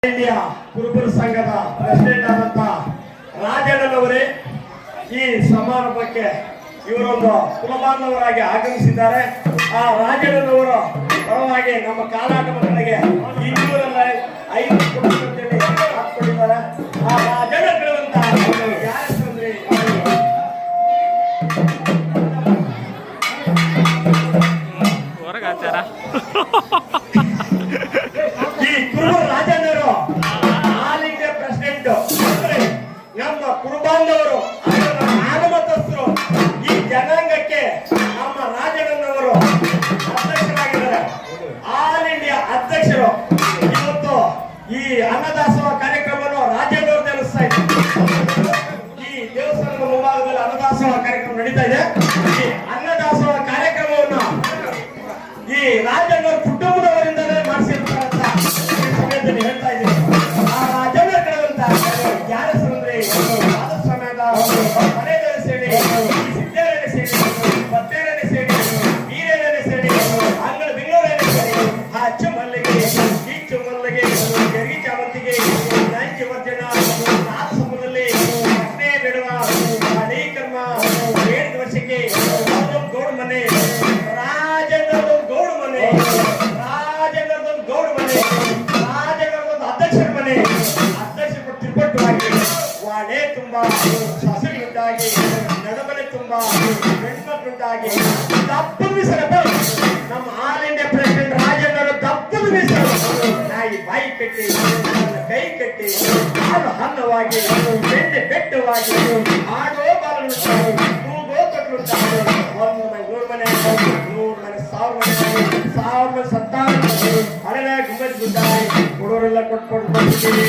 India ಕುರುಬರ ಸಂಘದ president ಆದಂತ ರಾಜಣ್ಣನವರೇ ಈ ಸಮಾರಂಭಕ್ಕೆ ಇವರೊಂದು ಕುಲಬಾಂಧವರಾಗಿ ಆಗಮಿಸಿದ್ದಾರೆ. ಆ ರಾಜಣ್ಣನವರ ಪರವಾಗಿ ನಮ್ಮ ಕಾಲಾಟ ಮಕ್ಕಳಿಗೆ 205 ಕೊಟ್ಟಿದ್ದಾರೆ. ಆ ರಾಜಣ್ಣಗಳಂತ ಯಾರಂದ್ರೆ ಈ ಕುರುಬ ರಾಜಣ್ಣರು ಆಲ್ ಇಂಡಿಯಾ ಪ್ರೆಸಿಡೆಂಟ್ ನಮ್ಮ ಕುರುಬಾಂಧವರು ಆಗಮತಸ್ಥರು ಈ ಜನಾಂಗಕ್ಕೆ ನಮ್ಮ ರಾಜಣ್ಣನವರು ಅಧ್ಯಕ್ಷರಾಗಿದ್ದಾರೆ. ಆಲ್ ಇಂಡಿಯಾ ಅಧ್ಯಕ್ಷರು ಇವತ್ತು ಈ ಅನ್ನದಾಸೋಹ ಕಾರ್ಯಕ್ರಮವನ್ನು ರಾಜ್ಯದವರು ನಡೆಸ್ತಾ ಇದ್ದಾರೆ. ಈ ದೇವಸ್ಥಾನದ ಮುಂಭಾಗದಲ್ಲಿ ಅನ್ನದಾಸೋಹ ಕಾರ್ಯಕ್ರಮ ನಡೀತಾ ಇದೆ. ಈ ಅನ್ನದಾಸೋಹ ಕಾರ್ಯಕ್ರಮವನ್ನು ಈ ರಾಜಣ್ಣವ್ರ ಕುಟುಂಬದವರಿಂದಲೇ ಮಾಡಿಸಿರ್ತಾರೆ ಅಂತ ಈ ಸಮಯದಲ್ಲಿ ಹೇಳ್ತಾ ಇದ್ದೀನಿ. ಆ ರಾಜಣ್ಣಗಳಂತ ಯಾರ ಹೆಸರಂದ್ರೆ ರಾಜಸ್ವಾಮ್ಯದ ಮನೆಯಲ್ಲಿ ಸೇರಿ ಸಿದ್ದೇರನೆ ಸೇರಿ ಬತ್ತೇರನೆ ಸೇರಿ ವೀರೇರನೆ ಸೇರಿ ಅಂಗಳ ಬೆಂಗಳೂರನೆ ಸೇರಿ ಆ ಅಚ್ಚು ಮಲ್ಲಿಗೆ ಈಚು ಮಲ್ಲಿಗೆ ಜರ್ಗಿ ಚಾಮಂತಿಗೆ ನಂಜಿ ವರ್ಜನ ನಾದಸಮದಲ್ಲಿ ಅಗ್ನೇ ಬಿಡುವ ಅಡೀ ಕರ್ಮ ಹೇಳಿದ ವರ್ಷಕ್ಕೆ ಗೌಡ ಮನೆ ರಾಜಣ್ಣದ ಗೌಡ ಮನೆ ರಾಜಣ್ಣದ ಗೌಡ ಮನೆ ರಾಜಣ್ಣದ ಅಧ್ಯಕ್ಷರ ಮನೆ ಅಧ್ಯಕ್ಷರು ತಿರುಪಟ್ಟುವಾಗಿ ವಾಡೆ ತುಂಬಾ ಸಸಿಗಳುಂಟಾಗಿ ನಡಬಲೆ ತುಂಬಾ ಹೆಣ್ಮಕ್ಳುಂಟಾಗಿ ದಪ್ಪದ ಮೀಸಲು ನಮ್ಮ ಆಲ್ ಇಂಡಿಯಾ ಪ್ರೆಸಿಡೆಂಟ್ ರಾಜಣ್ಣರು ದಪ್ಪದ ಮೀಸಲು ನಾಯಿ ಬಾಯಿ ಕಟ್ಟಿ ನನ್ನ ಕೈ ಕಟ್ಟಿ ಹಾಲು ಹಣ್ಣವಾಗಿ ಬೆಣ್ಣೆ ಬೆಟ್ಟವಾಗಿ ಆಡೋ ಬಾಲನುಂಟಾಗಿ ತೂಗೋ ಕಟ್ಲುಂಟಾಗಿ 100 ಮನೆ 100 ಮನೆ 1000 ಮನೆ ಸತ್ತಾರು ಹಳೆಯ ಗುಂಬಜ್ ಗುಡ್ಡ ಕೊಡೋರೆಲ್ಲ ಕೊಟ್ಕೊಂಡು ಬರ್ತೀವಿ.